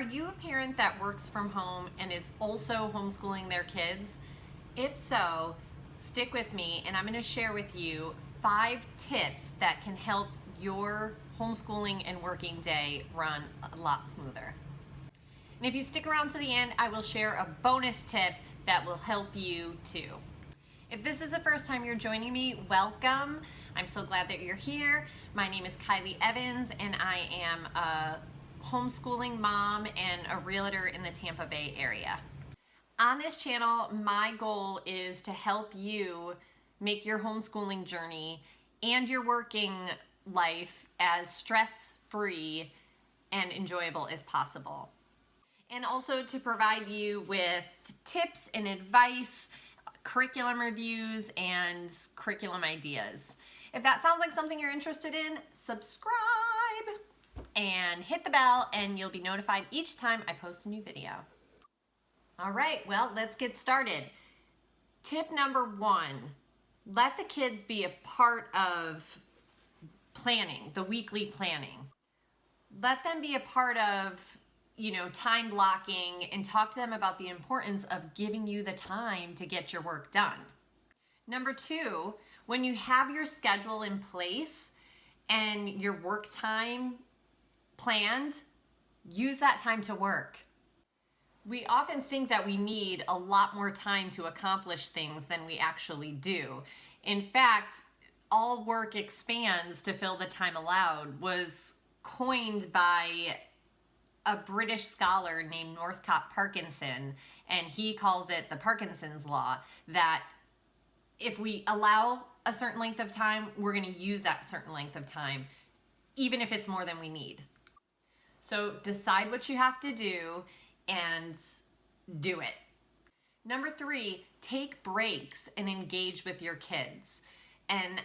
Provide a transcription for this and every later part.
Are you a parent that works from home and is also homeschooling their kids? If so, stick with me and I'm going to share with you 5 tips that can help your homeschooling and working day run a lot smoother. And if you stick around to the end, I will share a bonus tip that will help you too. If this is the first time you're joining me, welcome. I'm so glad that you're here. My name is Kylie Evans and I am a homeschooling mom and a realtor in the Tampa Bay area. On this channel, my goal is to help you make your homeschooling journey and your working life as stress-free and enjoyable as possible. And also to provide you with tips and advice, curriculum reviews, and curriculum ideas. If that sounds like something you're interested in, subscribe and hit the bell and you'll be notified each time I post a new video. All right, well, let's get started. Tip number 1, let the kids be a part of planning, the weekly planning. Let them be a part of, time blocking, and talk to them about the importance of giving you the time to get your work done. Number 2, when you have your schedule in place and your work time planned, use that time to work. We often think that we need a lot more time to accomplish things than we actually do. In fact, all work expands to fill the time allowed was coined by a British scholar named Northcott Parkinson, and he calls it the Parkinson's Law, that if we allow a certain length of time, we're going to use that certain length of time, even if it's more than we need. So decide what you have to do and do it. Number 3, take breaks and engage with your kids. And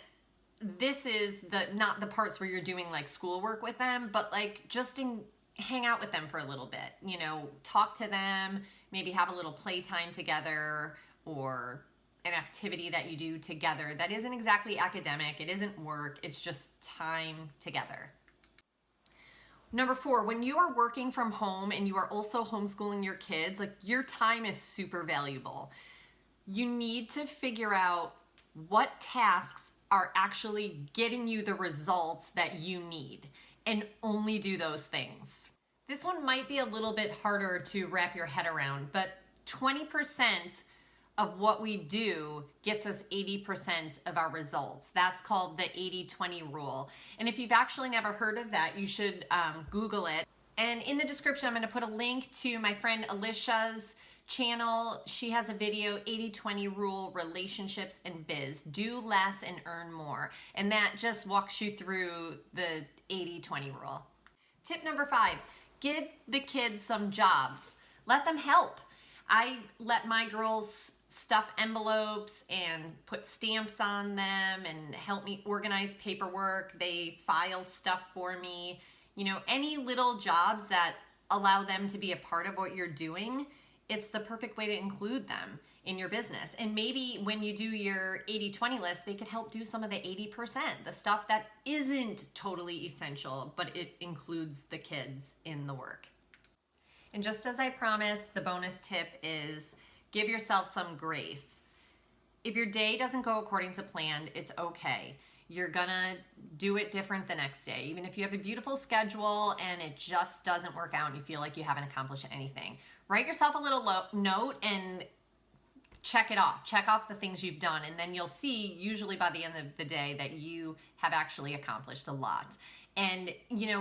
this is not the parts where you're doing like schoolwork with them, but like just hang out with them for a little bit. Talk to them, maybe have a little playtime together or an activity that you do together that isn't exactly academic, it isn't work, it's just time together. Number 4, when you are working from home and you are also homeschooling your kids, your time is super valuable. You need to figure out what tasks are actually getting you the results that you need and only do those things. This one might be a little bit harder to wrap your head around, but 20% of what we do gets us 80% of our results. That's called the 80-20 rule. And if you've actually never heard of that, you should Google it. And in the description, I'm gonna put a link to my friend Alicia's channel. She has a video, 80-20 rule, relationships and biz. Do less and earn more. And that just walks you through the 80-20 rule. Tip number 5, give the kids some jobs. Let them help. I let my girls stuff envelopes and put stamps on them and help me organize paperwork. They file stuff for me. Any little jobs that allow them to be a part of what you're doing, it's the perfect way to include them in your business. And maybe when you do your 80-20 list, they could help do some of the 80%, the stuff that isn't totally essential, but it includes the kids in the work. And just as I promised, the bonus tip is give yourself some grace. If your day doesn't go according to plan, it's okay. You're gonna do it different the next day. Even if you have a beautiful schedule and it just doesn't work out and you feel like you haven't accomplished anything, write yourself a little note and check it off. Check off the things you've done, and then you'll see, usually by the end of the day, that you have actually accomplished a lot. And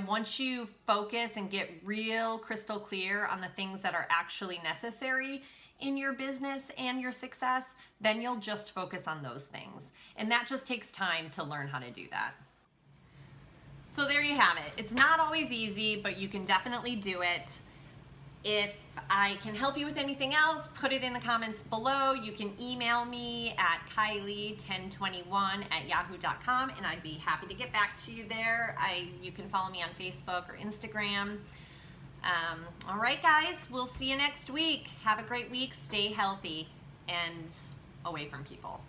once you focus and get real crystal clear on the things that are actually necessary in your business and your success, then you'll just focus on those things. And that just takes time to learn how to do that. So there you have it. It's not always easy, but you can definitely do it. If I can help you with anything else, put it in the comments below. You can email me at kylie1021@yahoo.com and I'd be happy to get back to you there. You can follow me on Facebook or Instagram. All right, guys, we'll see you next week. Have a great week. Stay healthy and away from people.